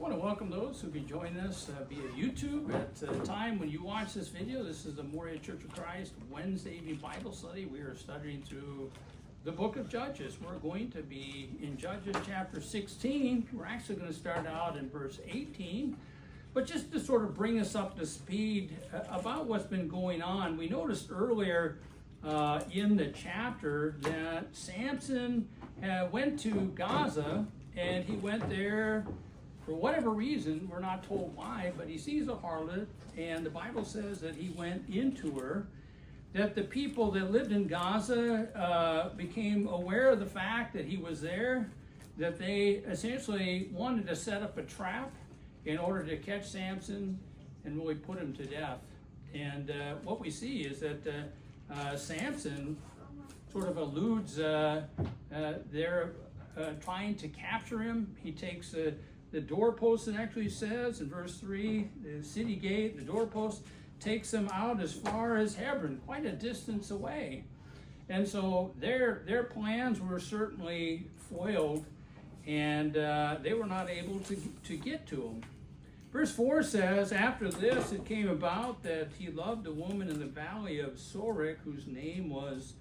want to welcome those who be joining us via YouTube at the time when you watch this video. This is the Moria Church of Christ Wednesday evening Bible study. We are studying through the book of Judges. We're going to be in Judges chapter 16. We're actually going to start out in verse 18. But just to sort of bring us up to speed about what's been going on, we noticed earlier in the chapter that Samson went to Gaza, and he went there for whatever reason. We're not told why, but he sees a harlot, and the Bible says that he went into her, that the people that lived in Gaza became aware of the fact that he was there, that they essentially wanted to set up a trap in order to catch Samson and really put him to death. And what we see is that Samson sort of eludes they're trying to capture him. He takes the doorpost, it actually says in verse 3, the city gate, the doorpost, takes them out as far as Hebron, quite a distance away. And so their plans were certainly foiled, and they were not able to get to him. Verse 4 says, after this it came about that he loved a woman in the valley of Sorek, whose name was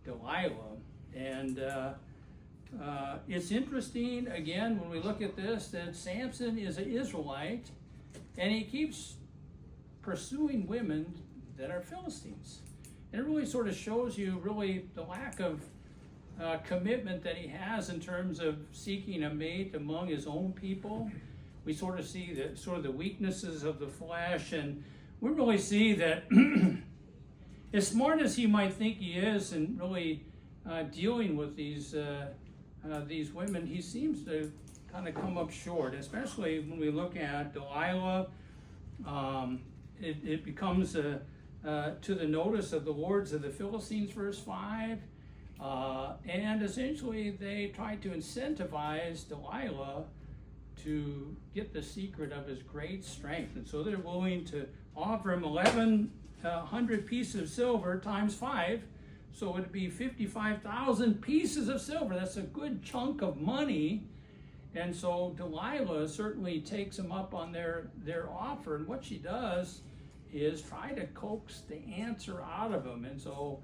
Delilah. And it's interesting, again, when we look at this, that Samson is an Israelite, and he keeps pursuing women that are Philistines. And it really sort of shows you really the lack of commitment that he has in terms of seeking a mate among his own people. We sort of see the weaknesses of the flesh, and we really see that as smart as he might think he is in really dealing with these women, he seems to kind of come up short, especially when we look at Delilah. It becomes to the notice of the lords of the Philistines, verse 5, and essentially they try to incentivize Delilah to get the secret of his great strength. And so they're willing to offer him 1,100 pieces of silver times 5. So it'd be 55,000 pieces of silver. That's a good chunk of money. And so Delilah certainly takes him up on their offer. And what she does is try to coax the answer out of him. And so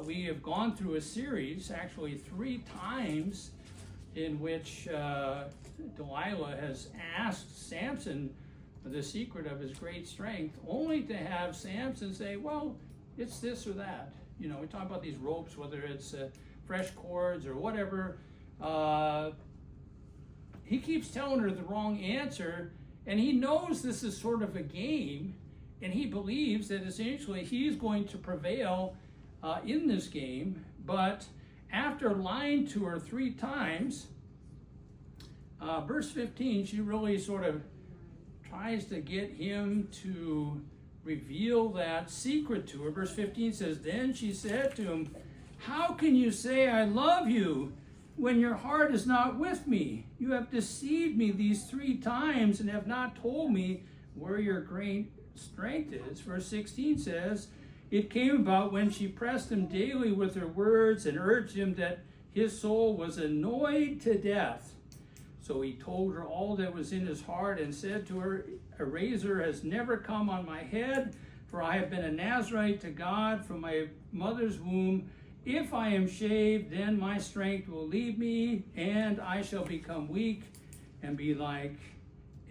we have gone through a series, actually 3 times, in which Delilah has asked Samson the secret of his great strength, only to have Samson say, well, it's this or that. You know, we talk about these ropes, whether it's fresh cords or whatever. He keeps telling her the wrong answer, and he knows this is sort of a game, and he believes that essentially he's going to prevail in this game. But after lying to her 3 times, verse 15, she really sort of tries to get him to reveal that secret to her. Verse 15 says, then she said to him, how can you say I love you when your heart is not with me? You have deceived me these 3 times and have not told me where your great strength is. Verse 16 says, it came about when she pressed him daily with her words and urged him that his soul was annoyed to death. So he told her all that was in his heart and said to her, a razor has never come on my head, for I have been a Nazarite to God from my mother's womb. If I am shaved, then my strength will leave me, and I shall become weak and be like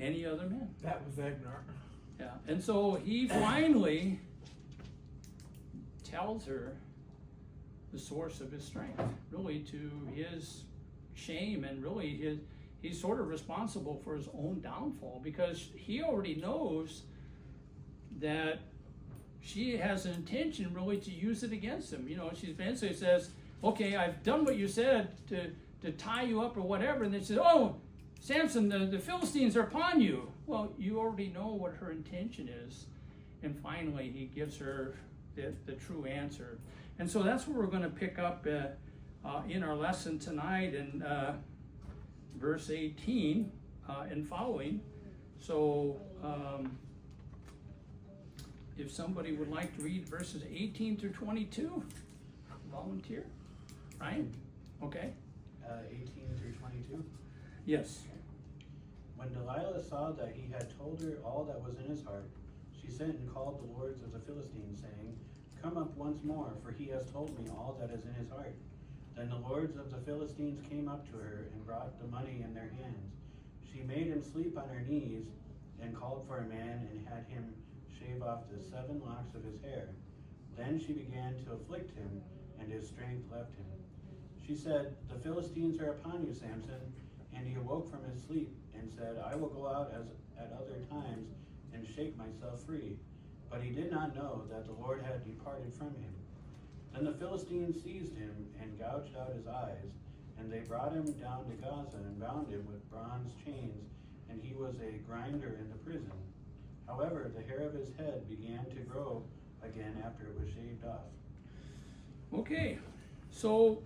any other man. That was Agnar. Yeah, and so he finally tells her the source of his strength, really to his shame, and really he's sort of responsible for his own downfall, because he already knows that she has an intention really to use it against him. You know, she basically says, okay, I've done what you said to tie you up or whatever, and then she says, oh, Samson, the Philistines are upon you. Well, you already know what her intention is. And finally, he gives her the true answer. And so that's what we're going to pick up in our lesson tonight in verse 18 and following. So if somebody would like to read verses 18 through 22, volunteer. Ryan? Okay. 18 through 22? Yes. When Delilah saw that he had told her all that was in his heart, she sent and called the lords of the Philistines, saying, Come up once more, for he has told me all that is in his heart. Then the lords of the Philistines came up to her and brought the money in their hands. She made him sleep on her knees and called for a man and had him shave off the 7 locks of his hair. Then she began to afflict him, and his strength left him. She said, The Philistines are upon you, Samson. And he awoke from his sleep and said, I will go out as at other times and shake myself free. But he did not know that the Lord had departed from him. Then the Philistines seized him and gouged out his eyes, and they brought him down to Gaza and bound him with bronze chains, and he was a grinder in the prison. However, the hair of his head began to grow again after it was shaved off. Okay, so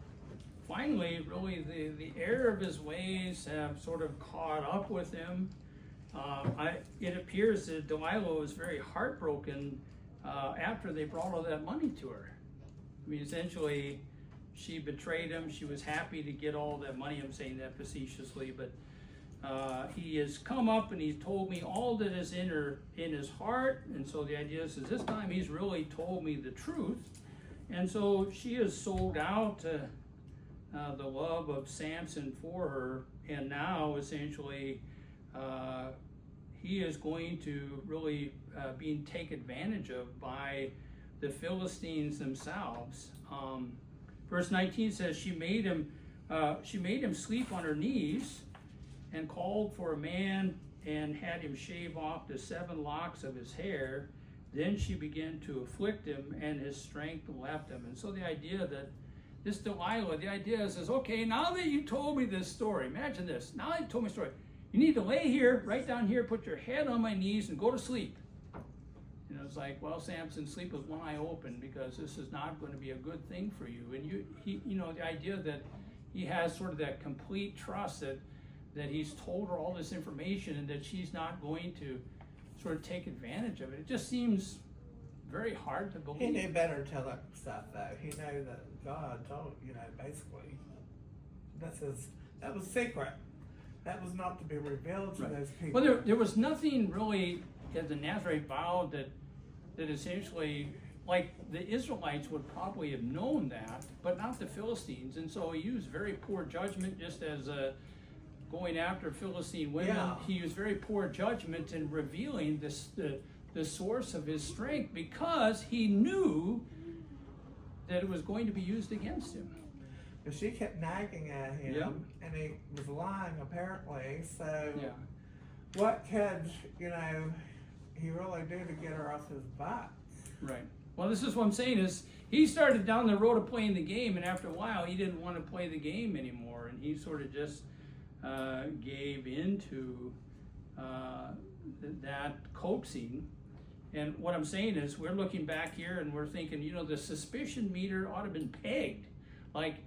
finally, really, the error of his ways have sort of caught up with him. It appears that Delilah was very heartbroken after they brought all that money to her. I mean, essentially, she betrayed him. She was happy to get all that money. I'm saying that facetiously, but he has come up and he's told me all that is in his heart. And so the idea is this time he's really told me the truth. And so she has sold out the love of Samson for her, and now essentially he is going to really being taken advantage of by the Philistines themselves. Verse 19 says she made him sleep on her knees and called for a man and had him shave off the 7 locks of his hair. Then she began to afflict him, and his strength left him. And so the idea that this Delilah, the idea is, okay, now that you told me this story, imagine this, now that you told me the story, you need to lay here, right down here, put your head on my knees and go to sleep. And it's like, well, Samson, sleep with one eye open, because this is not going to be a good thing for you. And the idea that he has sort of that complete trust that he's told her all this information and that she's not going to sort of take advantage of it. It just seems very hard to believe. He knew better to tell that stuff, though. He knew that God told, basically, that was secret. That was not to be revealed to those people. Well, there was nothing really in the Nazarite vow that essentially, like the Israelites would probably have known that, but not the Philistines. And so he used very poor judgment, just as going after Philistine women. Yeah. He used very poor judgment in revealing the source of his strength, because he knew that it was going to be used against him. But she kept nagging at him, and he was lying apparently. So, what could he really do to get her off his back? Right. Well, this is what I'm saying is he started down the road of playing the game, and after a while he didn't want to play the game anymore, and he sort of just gave into that coaxing. And what I'm saying is, we're looking back here and we're thinking, the suspicion meter ought to have been pegged. Like,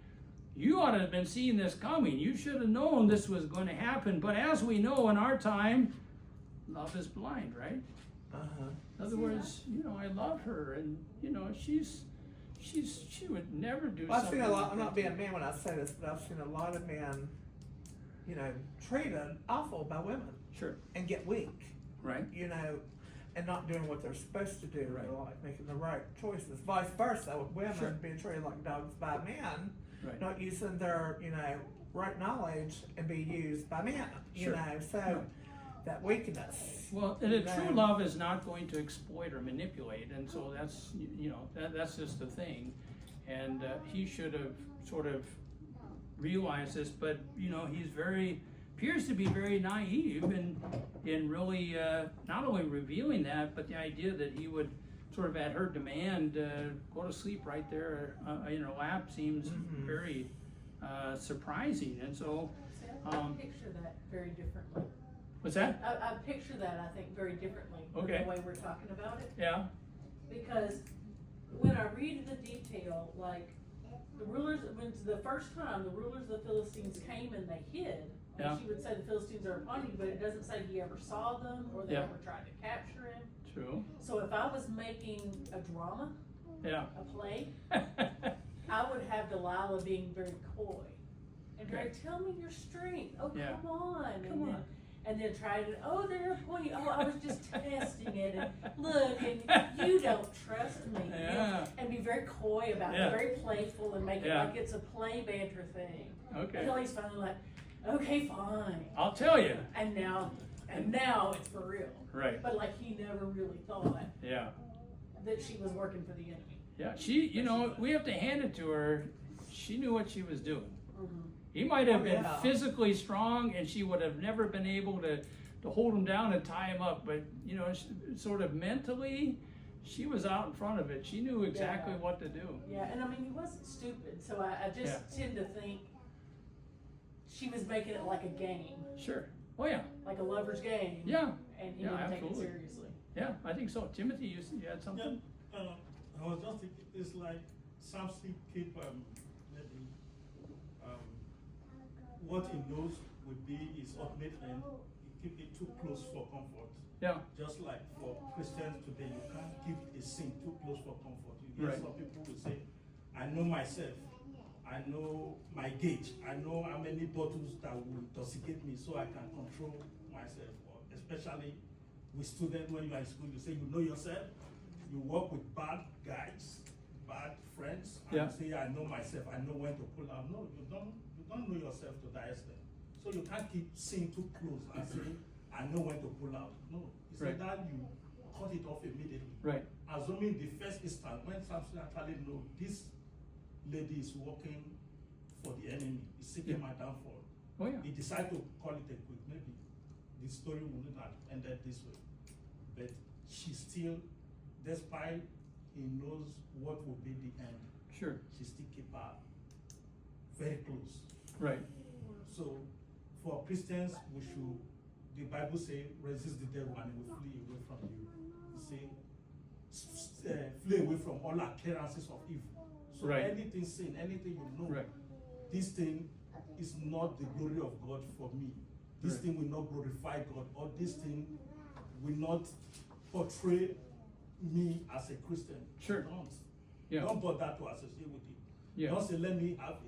you ought to have been seeing this coming. You should have known this was going to happen. But as we know in our time, love is blind, right? In other words, I love her, and she would never do Well, I've something. seen a lot. I'm not being mean when I say this, but I've seen a lot of men, treated awful by women. Sure. And get weak. Right. And not doing what they're supposed to do in Right. their life, making the right choices. Vice versa, with women Sure. being treated like dogs by men, Right. not using their, right knowledge and be used by men. Sure. So Right. that weakness. Well, and a true love is not going to exploit or manipulate, and so that's that's just the thing. And he should have sort of realized this, but he's appears to be very naive in really not only revealing that, but the idea that he would sort of at her demand go to sleep right there in her lap seems very surprising. And so I picture that very differently. what's that? I picture that, I think, very differently Okay. than the way we're talking about it. Yeah. Because when I read the detail, like when the first time the rulers of the Philistines came and they hid, Yeah. she would say the Philistines are upon you, but it doesn't say he ever saw them or they Yeah. ever tried to capture him. True. So if I was making a drama, Yeah. a play, I would have Delilah being very coy and very, Okay. tell me your strength. Oh, Yeah. come on. Come on. and then tried it. Oh, they're appointing. Oh, I was just testing it. And look, and you don't trust me. Yeah. And be very coy about Yeah. it, very playful, and make it Yeah. like it's a play banter thing. Okay. Until he's finally like, okay, fine. I'll tell you. And now it's for real. Right. But like he never really thought Yeah. that she was working for the enemy. Yeah. She, you know, we have to hand it to her. She knew what she was doing. Mm-hmm. He might have Oh, been yeah. physically strong, and she would have never been able to hold him down and tie him up. But you know, sort of mentally, she was out in front of it. She knew exactly Yeah. what to do. Yeah, and I mean, he wasn't stupid, so I just tend to think she was making it like a game, Sure. Oh yeah. like a lover's game. Yeah. And he Yeah, didn't absolutely. take it seriously. Yeah. I think so. Timothy, you had something? I was just thinking, it's like Samson keep maybe what he knows would be his ultimate end. He keep it too close for comfort. Yeah. Just like for Christians today, you can't keep a sin too close for comfort. You hear Right. some people will say, I know myself, I know my gauge, I know how many bottles that will intoxicate me so I can control myself. Or especially with students when you are in school, you say you know yourself, you work with bad guys, bad friends, and Yeah. you say I know myself, I know when to pull out. No, you don't know yourself to that extent. So you can't keep seeing too close and say, I know when to pull out. No, it's Right. like that you cut it off immediately. Right. Assuming the first instant when Samson actually know this lady is working for the enemy, is seeking Yeah. my downfall. Oh yeah. He decided to call it a quit. Maybe the story wouldn't have ended this way. But she still, despite he knows what will be the end, Sure. she still keep her very close. Right. So for Christians, we should, the Bible say, resist the devil and he will flee away from you. Say, flee away from all appearances of evil. So Right. anything sin, anything you know, Right. this thing is not the glory of God for me. This Right. thing will not glorify God, or this thing will not portray me as a Christian. Sure. Don't. Yeah. Don't bother to associate with it. Yeah. Don't say, let me have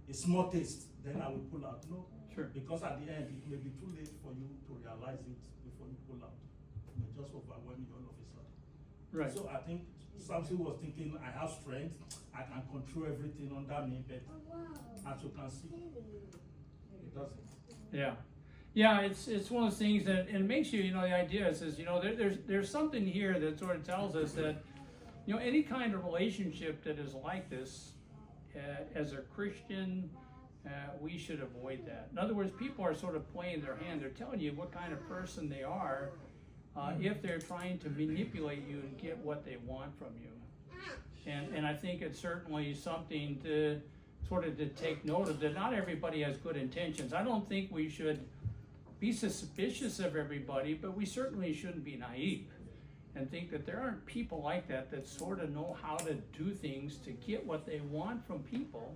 a small taste, then I will pull out. No. Sure. Because at the end, it may be too late for you to realize it before you pull out. It may just overwhelm you all of a sudden. Right. So I think Samson was thinking, I have strength, I can control everything under me, but as you can see, it doesn't. Yeah. Yeah, it's one of those things that and it makes you, you know, the idea is you know, there's something here that sort of tells us that, you know, any kind of relationship that is like this, as a Christian, we should avoid that. In other words, people are sort of playing their hand. They're telling you what kind of person they are if they're trying to manipulate you and get what they want from you. And I think it's certainly something to sort of to take note of, that not everybody has good intentions. I don't think we should be suspicious of everybody, but we certainly shouldn't be naive and think that there aren't people like that that sort of know how to do things to get what they want from people.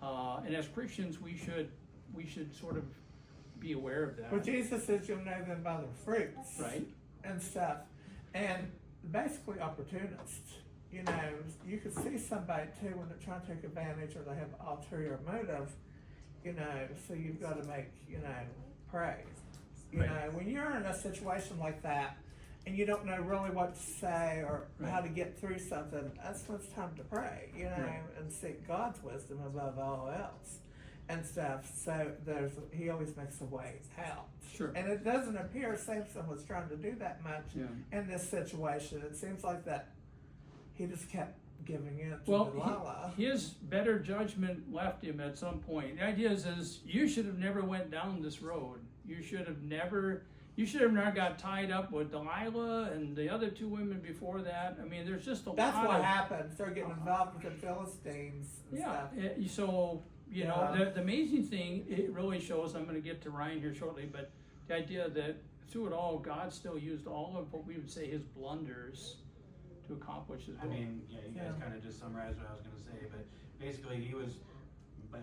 And as Christians, we should sort of be aware of that. Well, Jesus says you'll know them by their fruits. Right. And stuff. And basically opportunists. You know, you could see somebody too when they're trying to take advantage or they have ulterior motive, you know, so you've got to make, you know, praise. You Right. know, when you're in a situation like that and you don't know really what to say or how to get through something, that's when it's time to pray, you know, Right. and seek God's wisdom above all else and stuff. So he always makes a way out. Sure. And it doesn't appear Samson was trying to do that much Yeah. in this situation. It seems like that he just kept giving in to Well, Delilah. his better judgment left him at some point. The idea is you should have never went down this road. You should have never got tied up with Delilah and the other two women before that. I mean, there's just a That's lot what of happens. They're getting involved with the Philistines and yeah. stuff. So you know, Yeah. the amazing thing it really shows. I'm going to get to Ryan here shortly, but the idea that through it all, God still used all of what we would say his blunders to accomplish his will. I mean, yeah, you guys Yeah. kind of just summarized what I was going to say, but basically he was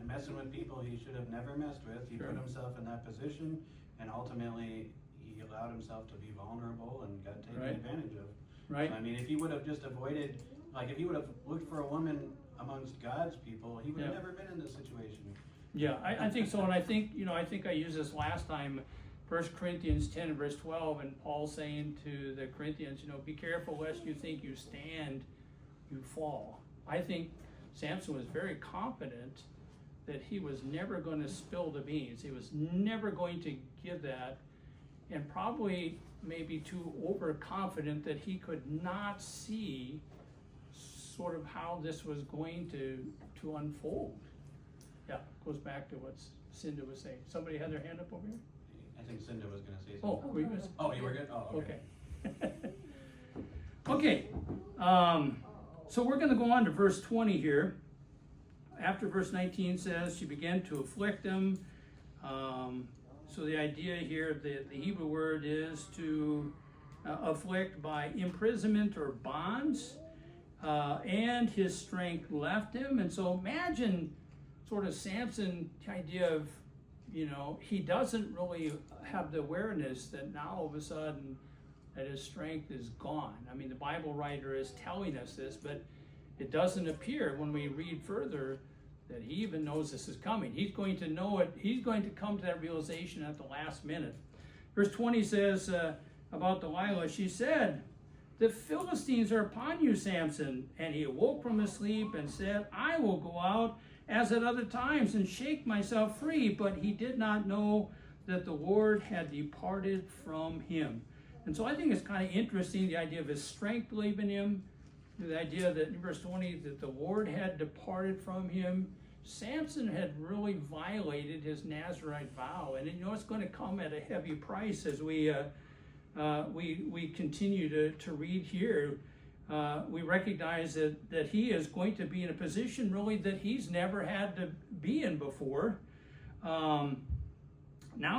messing with people he should have never messed with. He Sure. put himself in that position, and ultimately he allowed himself to be vulnerable and got taken Right. advantage of. Right. So, I mean, if he would have just avoided, like if he would have looked for a woman amongst God's people, he would have Yeah. never been in this situation. Yeah, I think so, and I think, you know, I think I used this last time. 1 Corinthians 10 and verse 12, and Paul saying to the Corinthians, be careful lest you think you stand, you fall. I think Samson was very confident that he was never going to spill the beans. He was never going to give that, and probably maybe too overconfident that he could not see sort of how this was going to unfold. Yeah, goes back to what Cinda was saying. Somebody had their hand up over here? I think Cinda was gonna say Oh, something. were you gonna- Oh, you were good? Oh, okay. Okay. So we're gonna go on to verse 20 here. After verse 19 says, she began to afflict him. So the idea here, the Hebrew word is to afflict by imprisonment or bonds. And his strength left him. And so imagine sort of Samson, the idea of, he doesn't really have the awareness that now all of a sudden that his strength is gone. I mean, the Bible writer is telling us this, but it doesn't appear when we read further that he even knows this is coming. He's going to know it. He's going to come to that realization at the last minute. Verse 20 says about Delilah, she said, "The Philistines are upon you, Samson." And he awoke from his sleep and said, "I will go out as at other times and shake myself free." But he did not know that the Lord had departed from him. And so I think it's kind of interesting, the idea of his strength leaving him, the idea that in verse 20, that the Lord had departed from him. Samson had really violated his Nazirite vow, and it's going to come at a heavy price as we continue to read here. We recognize that he is going to be in a position really that he's never had to be in before. Now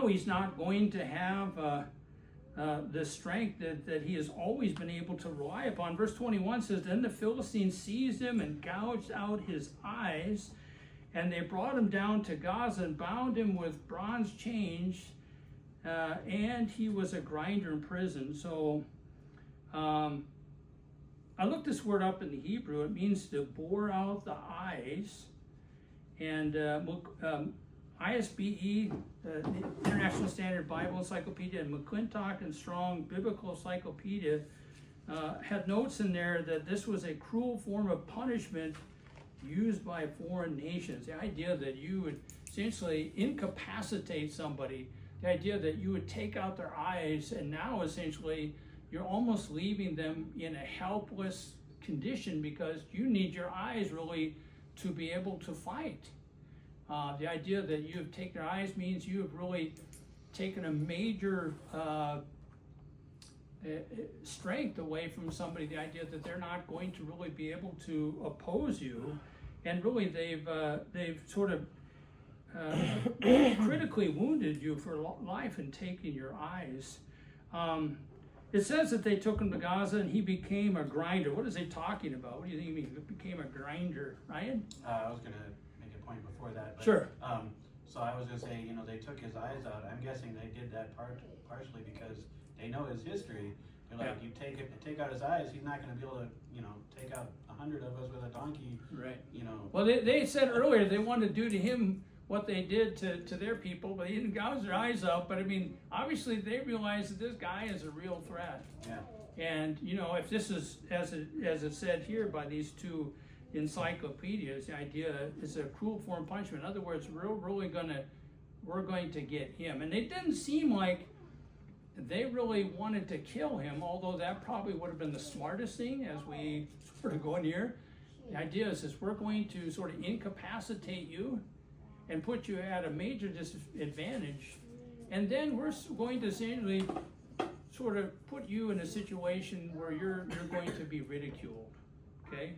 he's not going to have the strength that he has always been able to rely upon. Verse 21 says, "Then the Philistines seized him and gouged out his eyes, and they brought him down to Gaza and bound him with bronze chains, and he was a grinder in prison." So I looked this word up in the Hebrew. It means to bore out the eyes. And ISBE, the International Standard Bible Encyclopedia, and McClintock and Strong Biblical Encyclopedia had notes in there that this was a cruel form of punishment used by foreign nations. The idea that you would essentially incapacitate somebody, the idea that you would take out their eyes, and now essentially you're almost leaving them in a helpless condition because you need your eyes really to be able to fight. The idea that you have taken their eyes means you have really taken a major strength away from somebody. The idea that they're not going to really be able to oppose you, and really they've sort of critically wounded you for life in taking your eyes. It says that they took him to Gaza and he became a grinder. What is he talking about? What do you think he means? He became a grinder, Ryan? I was gonna make a point before that. But, Sure. So I was gonna say, they took his eyes out. I'm guessing they did that partially because they know his history. They're like, Yeah. you take out his eyes, he's not gonna be able to, take out 100 of us with a donkey. Right. You Well, they said earlier they wanted to do to him what they did to their people, but he didn't gouge their eyes out. But I mean, obviously they realized that this guy is a real threat. Yeah. And if this is as it said here by these two encyclopedias, the idea is a cruel form of punishment. In other words, we're going to get him. And it didn't seem like they really wanted to kill him, although that probably would have been the smartest thing as we sort of go in here. The idea is we're going to sort of incapacitate you and put you at a major disadvantage, and then we're going to essentially sort of put you in a situation where you're going to be ridiculed. Okay?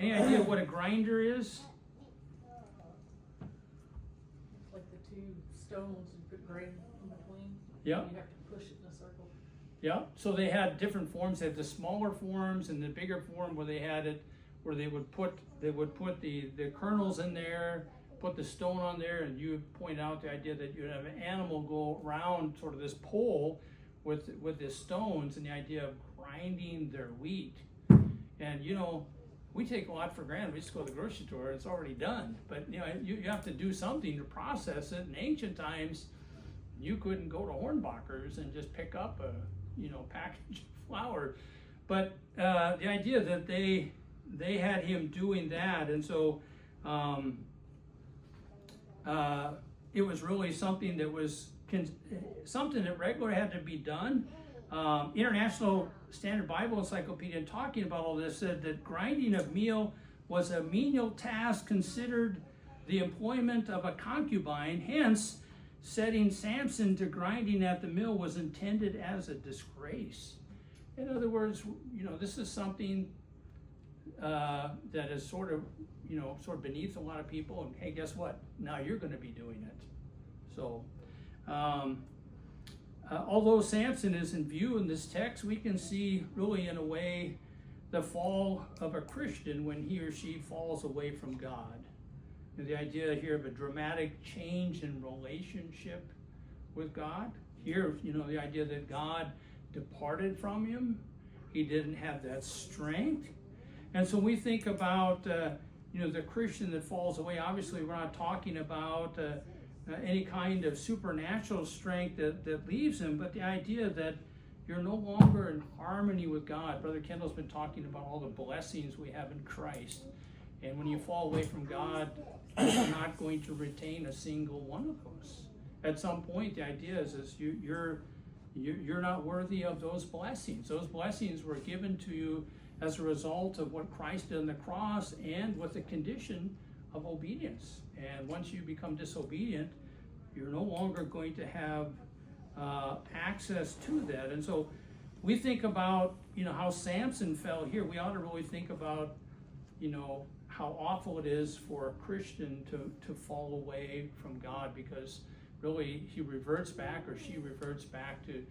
Any idea what a grinder is? It's like the two stones and put grain in between. Yeah. You have to push it in a circle. Yeah. So they had different forms. They had the smaller forms and the bigger form where they had it, where they would put the kernels in there, put the stone on there, and you point out the idea that you'd have an animal go around sort of this pole with the stones, and the idea of grinding their wheat. And we take a lot for granted. We just go to the grocery store, it's already done. But you have to do something to process it. In ancient times, You couldn't go to Hornbacher's and just pick up a, package of flour. But the idea that they had him doing that, and so it was really something that was something that regularly had to be done. International Standard Bible Encyclopedia, talking about all this, said that grinding of meal was a menial task considered the employment of a concubine. Hence, setting Samson to grinding at the mill was intended as a disgrace. In other words, this is something that is sort of beneath a lot of people. And hey, guess what? Now you're going to be doing it. So, although Samson is in view in this text, we can see really in a way the fall of a Christian when he or she falls away from God. And the idea here of a dramatic change in relationship with God. Here, the idea that God departed from him. He didn't have that strength. And so we think about, the Christian that falls away. Obviously, we're not talking about any kind of supernatural strength that leaves him, but the idea that you're no longer in harmony with God. Brother Kendall's been talking about all the blessings we have in Christ. And when you fall away from God, you're not going to retain a single one of those. At some point, the idea is you're not worthy of those blessings. Those blessings were given to you as a result of what Christ did on the cross and with the condition of obedience. And once you become disobedient, you're no longer going to have access to that. And so we think about, how Samson fell here. We ought to really think about, how awful it is for a Christian to fall away from God, because really he reverts back, or she reverts back to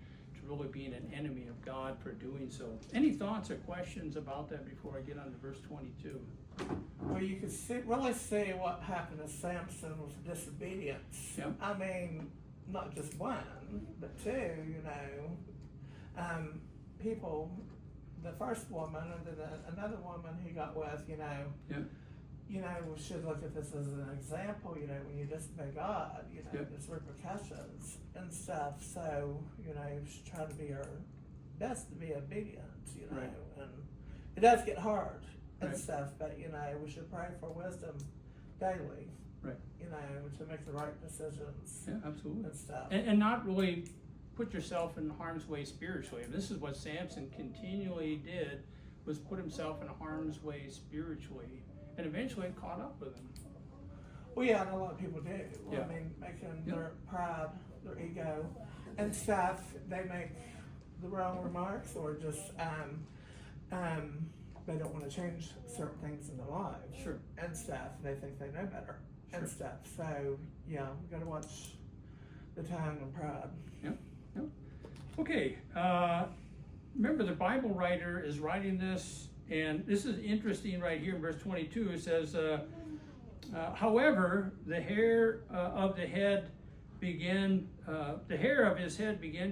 really being an enemy of God for doing so. Any thoughts or questions about that before I get on to verse 22? Well, you can really see what happened to Samson with disobedience. Yep. I mean, not just one, but two, people, the first woman and then another woman he got with, Yep. We should look at this as an example, when you disobey God, Yep. there's repercussions and stuff. So, we should try to be our best to be obedient, Right. and it does get hard and Right. stuff, but, we should pray for wisdom daily, Right. to make the right decisions Yeah, absolutely. and stuff. And not really put yourself in harm's way spiritually. And this is what Samson continually did, was put himself in harm's way spiritually. And eventually it caught up with him. Well, yeah, and a lot of people do. Yeah. I mean, making Yeah. their pride, their ego, and stuff. They make the wrong remarks, or just they don't want to change certain things in their lives. Sure. And stuff. They think they know better and Sure. stuff. So yeah, we got to watch the tongue and pride. Yep. Okay. Remember, the Bible writer is writing this, and this is interesting right here in verse 22. It says, however, the hair of his head began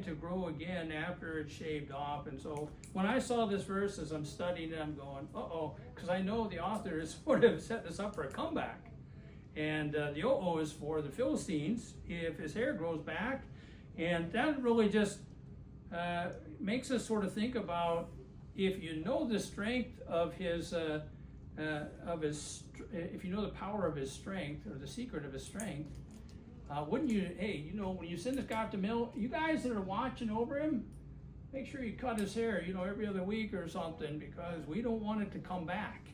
to grow again after it shaved off. And so when I saw this verse as I'm studying it, I'm going, because I know the author is sort of set this up for a comeback. And the is for the Philistines, if his hair grows back. And that really just makes us sort of think about, if you know the strength of his, if you know the power of his strength, or the secret of his strength, wouldn't you, when you send this guy up the mill, you guys that are watching over him, make sure you cut his hair, every other week or something, because we don't want it to come back.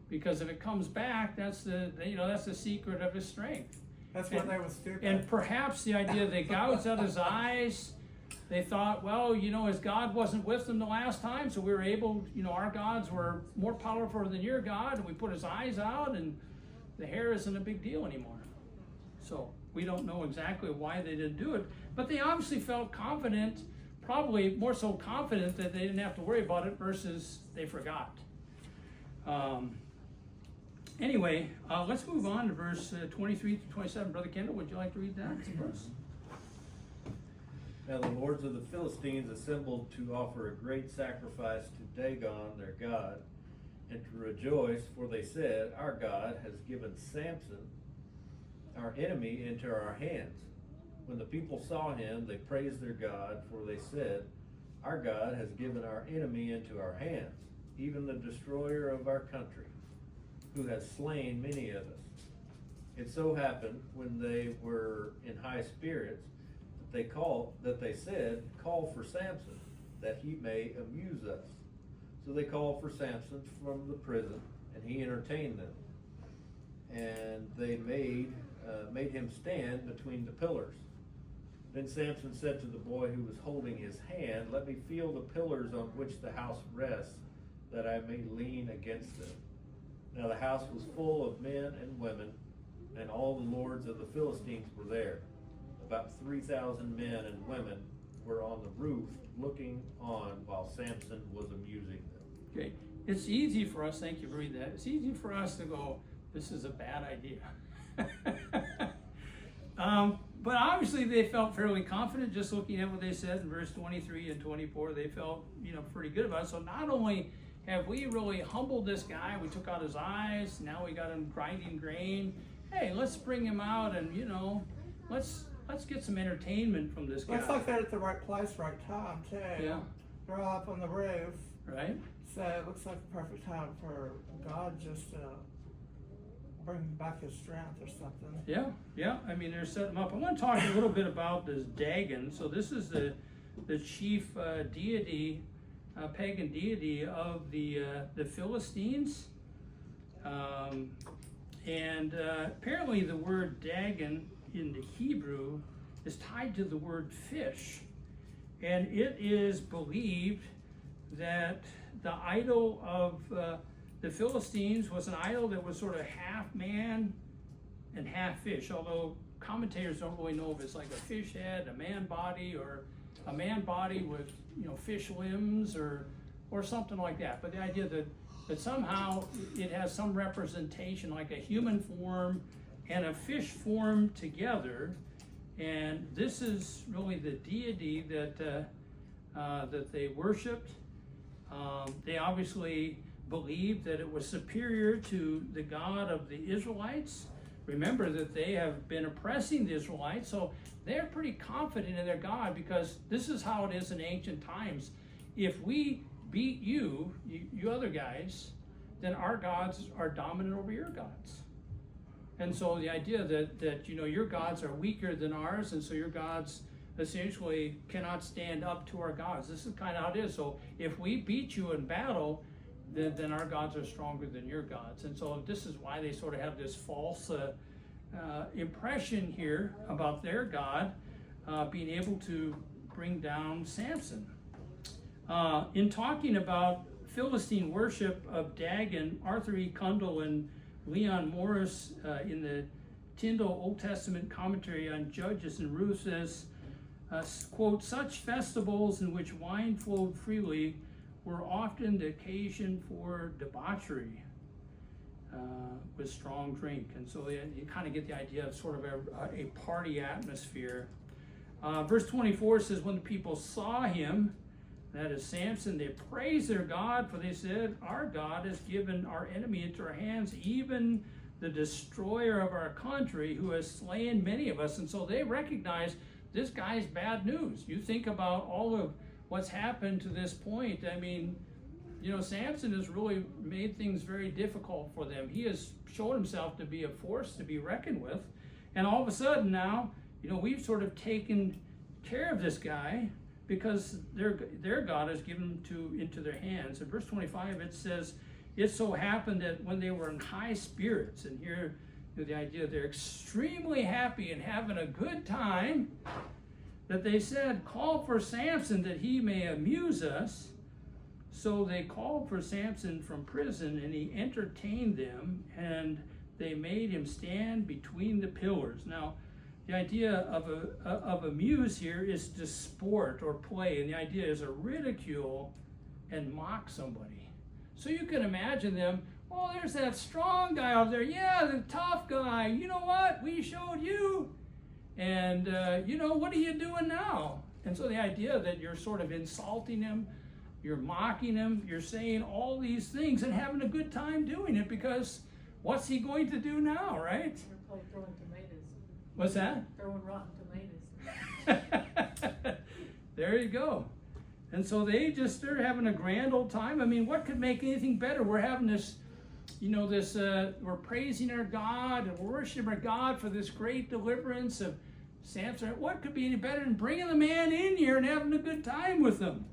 Because if it comes back, that's the secret of his strength. That's when they were stupid. And perhaps the idea they gouged out his eyes, they thought, well, his God wasn't with them the last time, so we were able, our gods were more powerful than your God, and we put his eyes out, and the hair isn't a big deal anymore. So we don't know exactly why they didn't do it, but they obviously felt confident, probably more so confident that they didn't have to worry about it versus they forgot. Anyway, let's move on to verse 23 to 27. Brother Kendall, would you like to read that verse? Now the lords of the Philistines assembled to offer a great sacrifice to Dagon, their god, and to rejoice, for they said, our God has given Samson, our enemy, into our hands. When the people saw him, they praised their God, for they said, "Our God has given our enemy into our hands, even the destroyer of our country, who has slain many of us." It so happened, when they were in high spirits, that they said, "Call for Samson, that he may amuse us." So they called for Samson from the prison, and he entertained them. And they made him stand between the pillars. Then Samson said to the boy who was holding his hand, "Let me feel the pillars on which the house rests, that I may lean against them." Now the house was full of men and women, and all the lords of the Philistines were there. About 3,000 men and women were on the roof looking on while Samson was amusing them. Okay, it's easy for us, thank you for reading that, it's easy for us to go, this is a bad idea. But obviously they felt fairly confident just looking at what they said in verse 23 and 24. They felt, pretty good about it. So not only have we really humbled this guy, we took out his eyes, now we got him grinding grain. Hey, let's bring him out and, let's get some entertainment from this guy. Looks like they're at the right place, right time too. Yeah. They're all up on the roof. Right? So it looks like the perfect time for God just to bring back his strength or something. Yeah. I mean, they're setting him up. I want to talk a little bit about this Dagon. So this is the chief deity, pagan deity of the Philistines. And apparently the word Dagon in the Hebrew is tied to the word fish. And it is believed that the idol of the Philistines was an idol that was sort of half man and half fish, although commentators don't really know if it's like a fish head, a man body, or a man body with fish limbs or something like that. But the idea that somehow it has some representation, like a human form and a fish form together, and this is really the deity that they worshipped. They obviously believed that it was superior to the God of the Israelites. Remember that they have been oppressing the Israelites, so they're pretty confident in their God, because this is how it is in ancient times. If we beat you other guys, then our gods are dominant over your gods. And so the idea that your gods are weaker than ours, and so your gods essentially cannot stand up to our gods. This is kind of how it is. So if we beat you in battle, then our gods are stronger than your gods. And so this is why they sort of have this false impression here about their God being able to bring down Samson. In talking about Philistine worship of Dagon, Arthur E. Kundal and Leon Morris in the Tyndale Old Testament commentary on Judges and Ruth says, quote, "Such festivals in which wine flowed freely were often the occasion for debauchery with strong drink." And so you kind of get the idea of sort of a party atmosphere. Verse 24 says, "When the people saw him," that is Samson, "they praised their God, for they said, 'Our God has given our enemy into our hands, even the destroyer of our country, who has slain many of us.'" And so they recognize this guy's bad news. You think about all of what's happened to this point. I mean, Samson has really made things very difficult for them. He has shown himself to be a force to be reckoned with. And all of a sudden now, we've sort of taken care of this guy because their God has given him into their hands. In verse 25, it says, "It so happened that when they were in high spirits," and here the idea they're extremely happy and having a good time, "that they said, 'Call for Samson, that he may amuse us.' So they called for Samson from prison, and he entertained them, and they made him stand between the pillars." Now, the idea of amuse here is to sport or play, and the idea is to ridicule and mock somebody. So you can imagine them, "Oh, there's that strong guy out there. Yeah, the tough guy. You know what? We showed you. And, what are you doing now?" And so the idea that you're sort of insulting him, you're mocking him, you're saying all these things and having a good time doing it, because what's he going to do now, right? They're probably throwing tomatoes. What's that? Throwing rotten tomatoes. There you go. And so they're having a grand old time. I mean, what could make anything better? We're having this, we're praising our God and we're worshiping our God for this great deliverance of Samson. What could be any better than bringing the man in here and having a good time with them?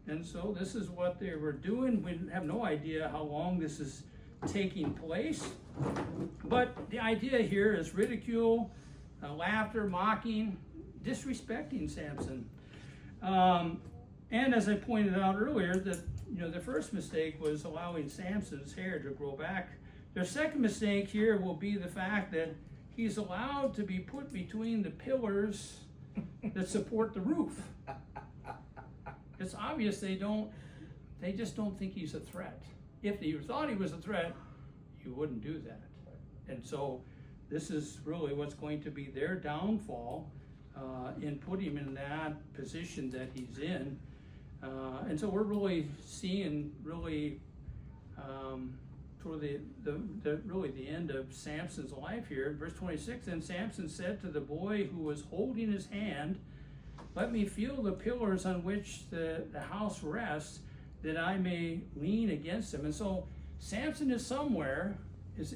And so this is what they were doing. We have no idea how long this is taking place. But the idea here is ridicule, laughter, mocking, disrespecting Samson. And as I pointed out earlier, that the first mistake was allowing Samson's hair to grow back. Their second mistake here will be the fact that he's allowed to be put between the pillars that support the roof. It's obvious they just don't think he's a threat. If you thought he was a threat, you wouldn't do that. And so this is really what's going to be their downfall in putting him in that position that he's in. And so we're really seeing toward the end of Samson's life here. Verse 26, then Samson said to the boy who was holding his hand, let me feel the pillars on which the house rests, that I may lean against them. And so Samson is somewhere, is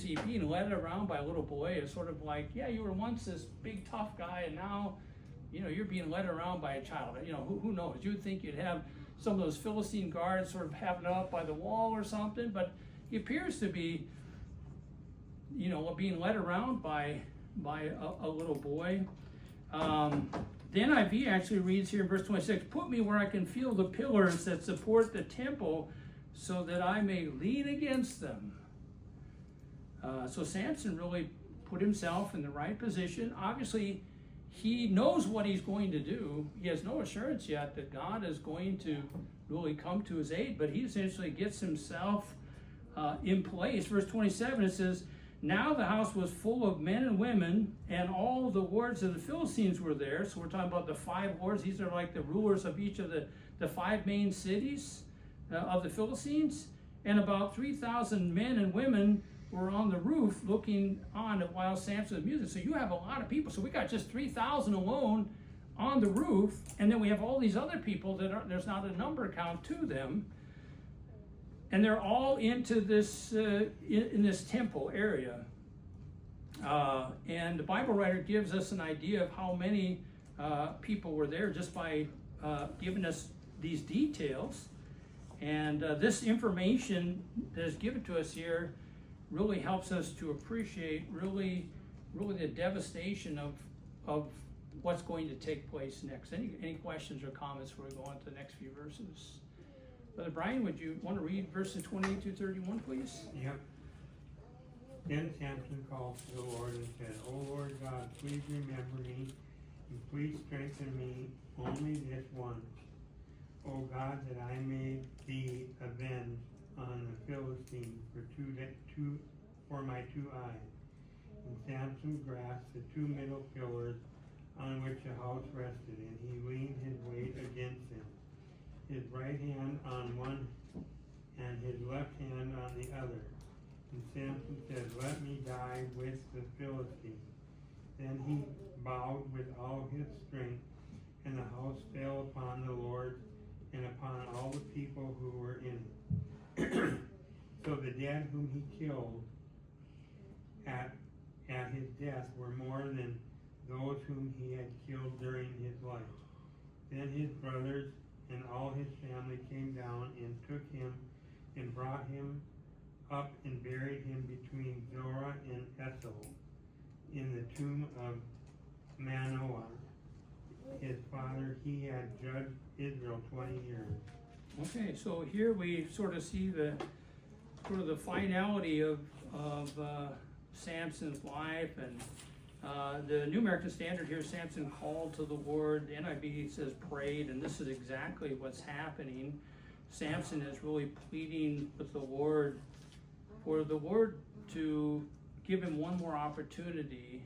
he being led around by a little boy? It's sort of like, yeah, you were once this big tough guy, and now, you're being led around by a child. Who knows? You'd think you'd have some of those Philistine guards sort of having it up by the wall or something, but he appears to be, being led around by a little boy. The NIV actually reads here in verse 26, put me where I can feel the pillars that support the temple so that I may lean against them. So Samson really put himself in the right position. Obviously, he knows what he's going to do. He has no assurance yet that God is going to really come to his aid, but he essentially gets himself in place. Verse 27, it says, now the house was full of men and women, and all the lords of the Philistines were there. So we're talking about the 5 lords. These are like the rulers of each of the 5 main cities of the Philistines. And about 3,000 men and women were on the roof looking on while Samson was music. So you have a lot of people. So we got just 3,000 alone on the roof, and then we have all these other people there's not a number count to them. And they're all into this in this temple area. And the Bible writer gives us an idea of how many people were there just by giving us these details. And this information that is given to us here really helps us to appreciate really the devastation of what's going to take place next. Any questions or comments before we go on to the next few verses? Brother Brian, would you want to read verses 28 through 31, please? Yep. Then Samson called to the Lord and said, O Lord God, please remember me, and please strengthen me only this once. O God, that I may be avenged on the Philistines for my 2 eyes. And Samson grasped the 2 middle pillars on which the house rested, and he leaned his weight against them, his right hand on one and his left hand on the other. And Samson said, let me die with the Philistines. Then he bowed with all his strength, and the house fell upon the Lord and upon all the people who were in it. So the dead whom he killed at his death were more than those whom he had killed during his life. Then his brothers and all his family came down and took him and brought him up and buried him between Zorah and Ethel in the tomb of Manoah, his father. He had judged Israel 20 years. Okay, so here we sort of see the finality of Samson's life, and the New American Standard here, Samson called to the Lord. The NIV says prayed, and this is exactly what's happening. Samson is really pleading with the Lord for the Lord to give him one more opportunity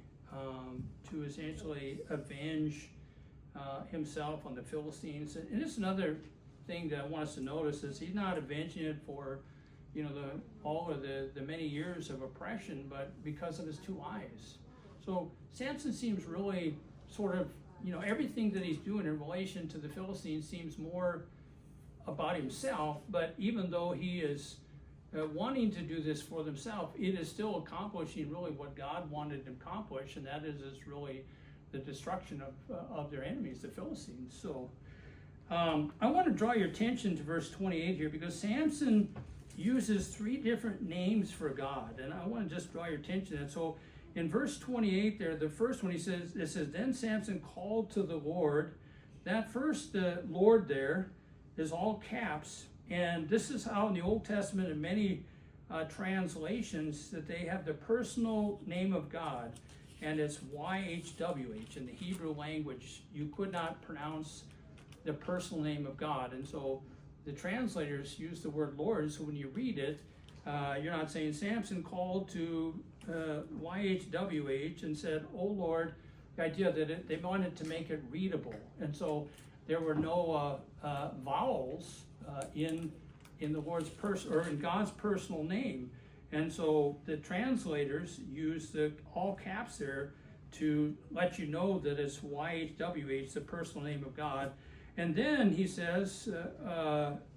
to essentially avenge himself on the Philistines. And this is another thing that I want us to notice is he's not avenging it for all of the many years of oppression, but because of his 2 eyes. So Samson seems really sort of everything that he's doing in relation to the Philistines seems more about himself, but even though he is wanting to do this for themselves, it is still accomplishing really what God wanted to accomplish, and that is really the destruction of their enemies, the Philistines. So I want to draw your attention to verse 28 here, because Samson uses 3 different names for God, and I want to just draw your attention to that. So in verse 28 there, the first one, it says, then Samson called to the Lord. That first Lord there is all caps, and this is how in the Old Testament and many translations that they have the personal name of God, and it's YHWH. In the Hebrew language, you could not pronounce the personal name of God, and so the translators use the word Lord, so when you read it, you're not saying Samson called to YHWH and said, "Oh Lord," the idea that they wanted to make it readable, and so there were no vowels in the Lord's or in God's personal name, and so the translators use the all caps there to let you know that it's YHWH, the personal name of God. And then he says,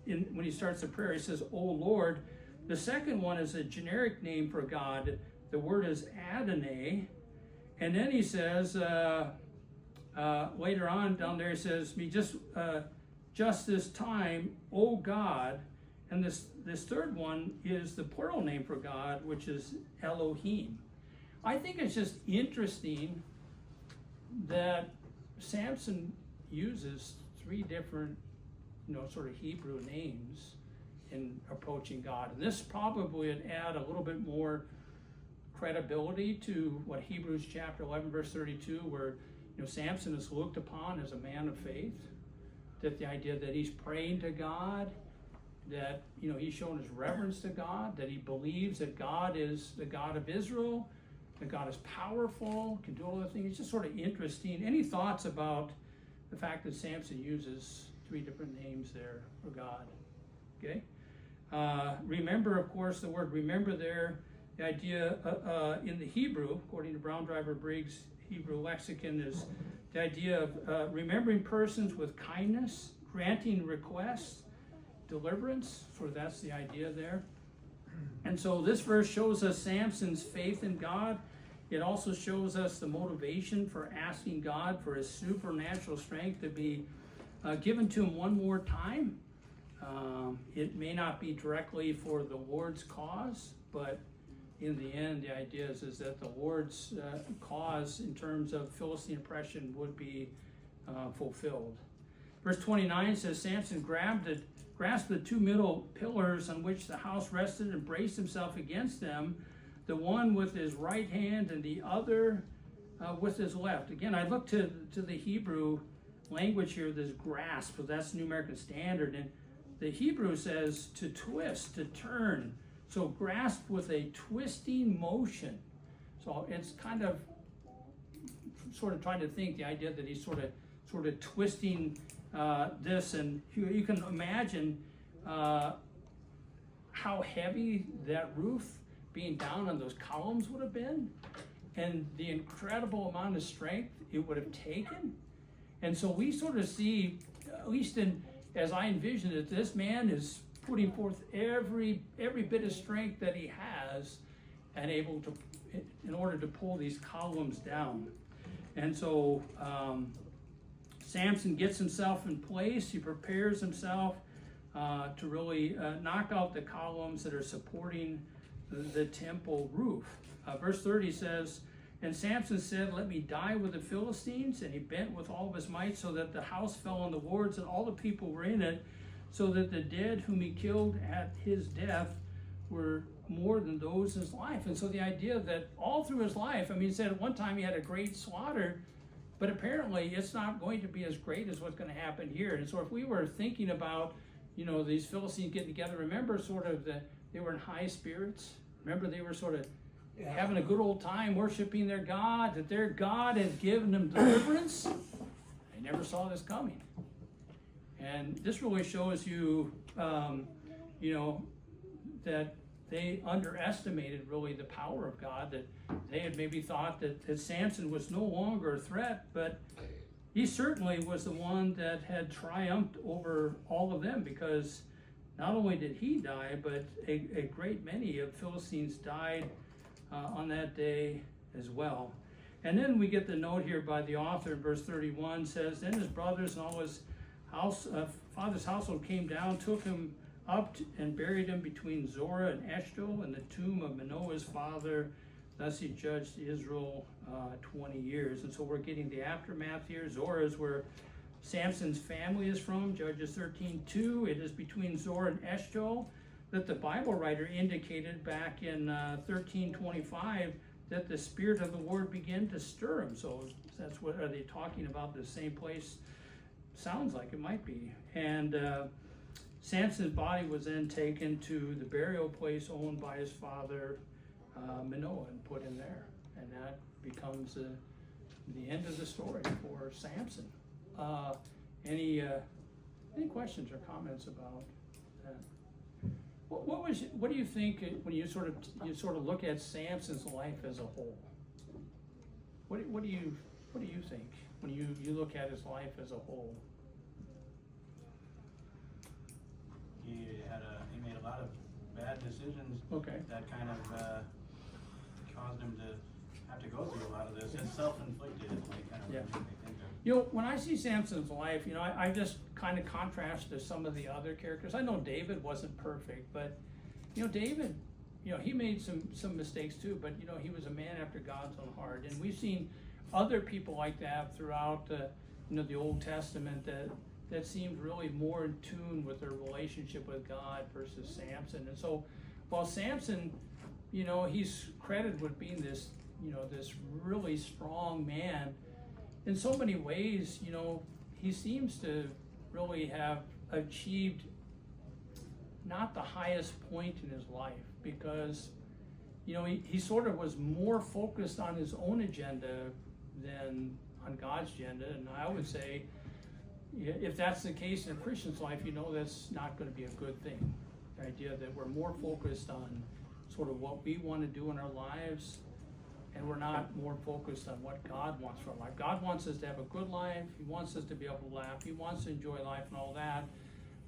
when he starts the prayer, he says, "Oh Lord." The second one is a generic name for God. The word is Adonai. And then he says, later on down there, he says, just this time, O God. And this third one is the plural name for God, which is Elohim. I think it's just interesting that Samson uses 3 different, sort of Hebrew names in approaching God. And this probably would add a little bit more credibility to what Hebrews chapter 11, verse 32, where Samson is looked upon as a man of faith. That the idea that he's praying to God, that he's shown his reverence to God, that he believes that God is the God of Israel, that God is powerful, can do all the things. It's just sort of interesting. Any thoughts about the fact that Samson uses 3 different names there for God? Okay. Remember, of course, the word remember there, the idea in the Hebrew, according to Brown Driver Briggs Hebrew lexicon, is the idea of remembering persons with kindness, granting requests, deliverance. So that's the idea there. And so this verse shows us Samson's faith in God. It also shows us the motivation for asking God for his supernatural strength to be given to him one more time. It may not be directly for the Lord's cause, but in the end, the idea is that the Lord's cause in terms of Philistine oppression would be fulfilled. Verse 29 says, Samson grasped the 2 middle pillars on which the house rested and braced himself against them, the one with his right hand and the other with his left. Again, I look to the Hebrew language here, this grasp, so that's New American Standard, and the Hebrew says to twist, to turn. So grasp with a twisting motion. So it's kind of sort of trying to think the idea that he's sort of twisting this, and you can imagine how heavy that roof being down on those columns would have been, and the incredible amount of strength it would have taken. And so we sort of see, at least as I envision it, this man is putting forth every bit of strength that he has and able to, in order to pull these columns down. And so Samson gets himself in place. He prepares himself to really knock out the columns that are supporting the temple roof. Verse 30 says, and Samson said, let me die with the Philistines. And he bent with all of his might so that the house fell on the wards and all the people were in it, so that the dead whom he killed at his death were more than those in his life. And so the idea that all through his life, he said at one time he had a great slaughter, but apparently it's not going to be as great as what's going to happen here. And so if we were thinking about, these Philistines getting together, remember sort of they were in high spirits. Remember they were sort of having a good old time worshiping their God, that their God had given them deliverance. They never saw this coming. And this really shows you, that they underestimated really the power of God, that they had maybe thought that Samson was no longer a threat, but he certainly was the one that had triumphed over all of them, because not only did he die, but a great many of Philistines died on that day as well. And then we get the note here by the author in verse 31 says, then his brothers and all his father's household came down, took him up and buried him between Zorah and Eshtaol in the tomb of Manoah's father. Thus he judged Israel 20 years. And so we're getting the aftermath here. Zorah is where Samson's family is from, Judges 13:2. It is between Zorah and Eshtaol that the Bible writer indicated back in 13:25 that the Spirit of the Lord began to stir him. So that's what, are they talking about the same place? Sounds like it might be. And Samson's body was then taken to the burial place owned by his father Manoah and put in there. And that becomes the end of the story for Samson. Any questions or comments about that? What do you think when you sort of look at Samson's life as a whole? What do you think when you look at his life as a whole? He made a lot of bad decisions. Okay. That kind of caused him to have to go through a lot of this. It's self-inflicted, like kind of Yeah. what you think of. You know, when I see Samson's life, you know, I just kind of contrast to some of the other characters. I know David wasn't perfect, but, you know, David, you know, he made some mistakes too, but, you know, he was a man after God's own heart. And we've seen other people like that throughout, you know, the Old Testament that seemed really more in tune with their relationship with God versus Samson. And so while Samson, you know, he's credited with being this, you know, this really strong man, in so many ways, you know, he seems to really have achieved not the highest point in his life, because, you know, he sort of was more focused on his own agenda than on God's agenda. And I would say, if that's the case in a Christian's life, you know, that's not going to be a good thing. The idea that we're more focused on sort of what we want to do in our lives, and we're not more focused on what God wants for our life. God wants us to have a good life. He wants us to be able to laugh. He wants to enjoy life and all that.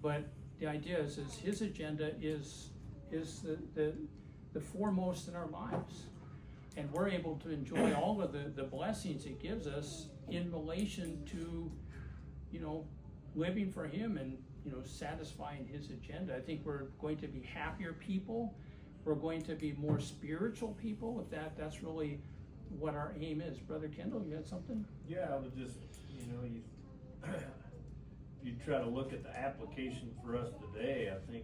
But the idea is his agenda is the foremost in our lives. And we're able to enjoy all of the blessings it gives us in relation to, you know, living for him and, you know, satisfying his agenda. I think we're going to be happier people. We're going to be more spiritual people, if that's really what our aim is. Brother Kendall, you had something? Yeah, I would just, you know, you try to look at the application for us today. I think,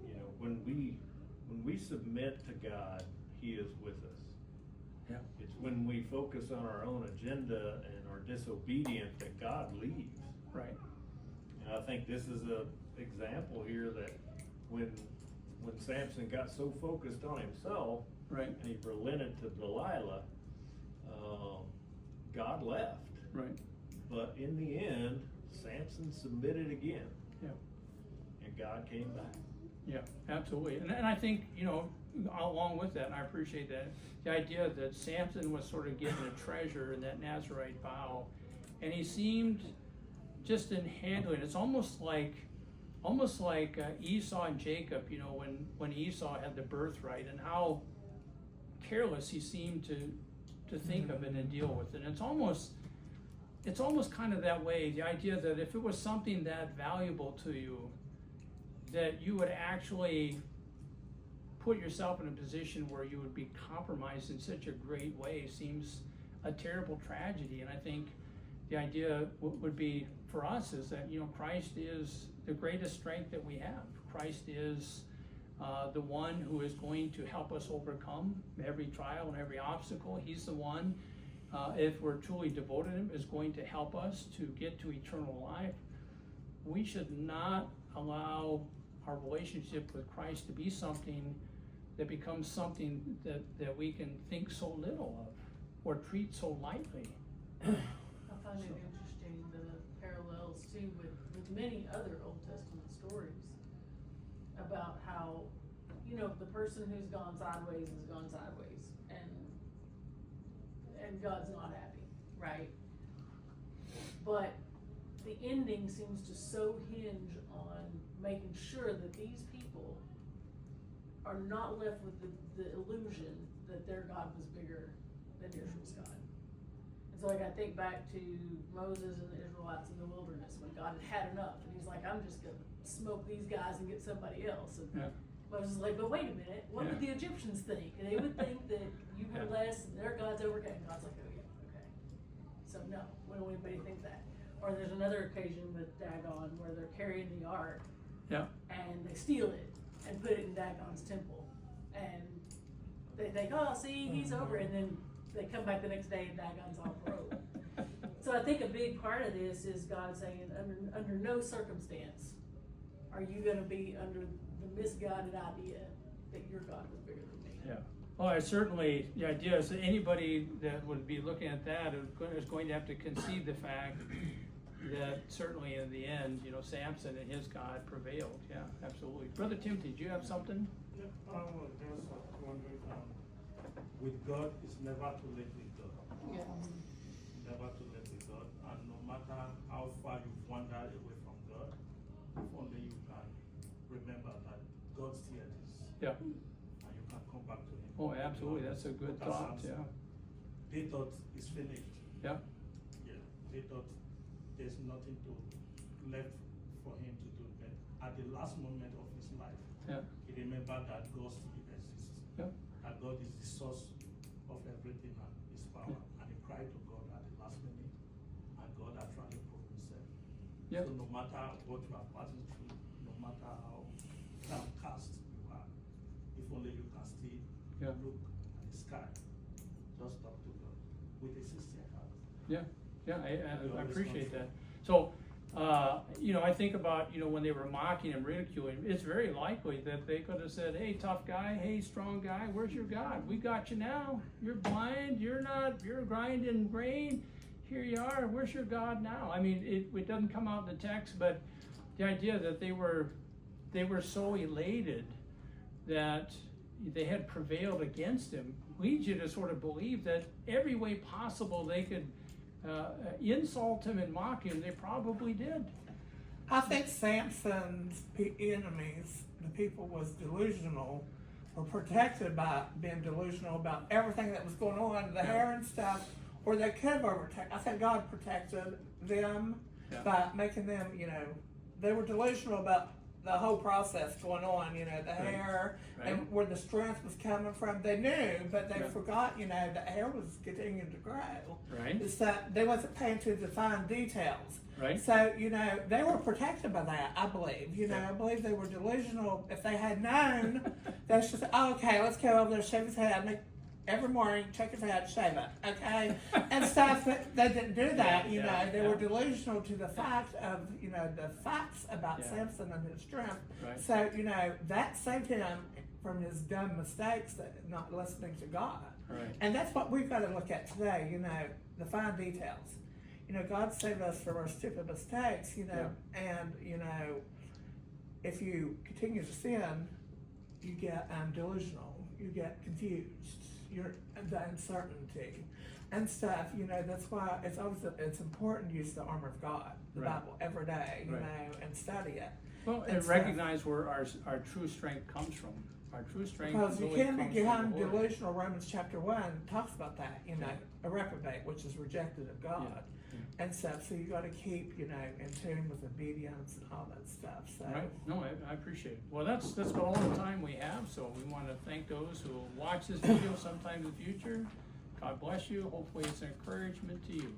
you know, when we submit to God, he is with us. Yeah. It's when we focus on our own agenda and are disobedient that God leaves. Right. And I think this is a example here that when Samson got so focused on himself, Right. and he relented to Delilah, God left. Right. But in the end, Samson submitted again. Yeah. And God came back. Yeah, absolutely. And I think, you know, along with that, and I appreciate that, the idea that Samson was sort of given a treasure in that Nazarite vow, and he seemed just in handling, it's almost like Esau and Jacob, you know, when Esau had the birthright, and how careless he seemed to think of it and deal with it. And it's almost kind of that way, the idea that if it was something that valuable to you, that you would actually put yourself in a position where you would be compromised in such a great way seems a terrible tragedy. And I think the idea would be for us is that, you know, Christ is the greatest strength that we have. Christ is the one who is going to help us overcome every trial and every obstacle. He's the one, if we're truly devoted to him, is going to help us to get to eternal life. We should not allow our relationship with Christ to be something that becomes something that we can think so little of or treat so lightly. I find it interesting, the parallels too with many other Old Testament stories about how, you know, the person who's gone sideways has gone sideways, and God's not happy, right? but the ending seems to so hinge on making sure that these people are not left with the illusion that their God was bigger than Israel's God. And so like I think back to Moses and the Israelites in the wilderness when God had had enough, and he's like, I'm just gonna smoke these guys and get somebody else. And Yeah. Moses is like, but wait a minute, what would the Yeah. Egyptians think? And they would think that you were Yeah. less and their God's overcame. And God's like, oh yeah, okay. So no, we don't want anybody to think that. Or there's another occasion with Dagon where they're carrying the ark Yeah. and they steal it and put it in Dagon's temple. And they think, oh, see, he's over. And then they come back the next day and Dagon's all broke. So I think a big part of this is God saying, under no circumstance are you gonna be under the misguided idea that your God was bigger than me. Yeah. Well, I certainly, the idea is that anybody that would be looking at that is going to have to concede the fact that certainly in the end, you know, Samson and his God prevailed. Yeah, absolutely. Brother Timothy, do you have something? Yeah, with God, it's never too late with God. Yeah. Never too late with God. And no matter how far you've wandered away from God, if only you can remember that God still exists. Yeah. And you can come back to Him. Oh, absolutely. That's a good thought. Yeah. They thought it's finished. Yeah. Yeah. They thought there's nothing left for him to do. But at the last moment of his life, Yeah. he remembered that God still exists. Yeah. That God is the source of everything and His power. And he cried to God at the last minute, and God actually proved Himself. Yeah. So no matter what you are passing through, no matter how downcast you are, if only you can still Yeah. look at the sky, just talk to God with a sincere heart. Yeah, yeah, I appreciate that. So, you know, I think about, you know, when they were mocking and ridiculing, it's very likely that they could have said, hey, tough guy, hey, strong guy, where's your God? We got you now. You're blind, you're grinding grain. Here you are, where's your God now? I mean, it doesn't come out in the text, but the idea that they were so elated that they had prevailed against him leads you to sort of believe that every way possible they could insult him and mock him, they probably did. I think Samson's enemies, the people was delusional, were protected by being delusional about everything that was going on, the hair and stuff, or they could have overtaken. I think God protected them by making them, you know, they were delusional about the whole process going on, you know, the hair and where the strength was coming from. They knew, but they forgot, you know, the hair was continuing to grow. Right. It's that they wasn't paying to the fine details. Right. So, you know, they were protected by that, I believe. You know, I believe they were delusional. If they had known, they should say, oh, okay, let's go over there, shave his head, make every morning, check his head, shave it, okay? And stuff, but they didn't do that, you know. They were delusional to the fact of, you know, the facts about Samson and his strength. Right. So, you know, that saved him from his dumb mistakes, not listening to God. Right. And that's what we've got to look at today, you know, the fine details. You know, God saved us from our stupid mistakes, you know, and, you know, if you continue to sin, you get delusional, you get confused, the uncertainty and stuff, you know. That's why it's important to use the armor of God, the Bible, every day, you know, and study it. Well, and recognize where our true strength comes from. Our true strength Because really you can comes become from the Lord. delusional. Romans chapter 1 talks about that, you know, a reprobate, which is rejected of God and stuff. So you got to keep, you know, in tune with obedience and all that stuff. So. Right. No, I appreciate it. Well, that's about all the time we have. So we want to thank those who will watch this video sometime in the future. God bless you. Hopefully it's an encouragement to you.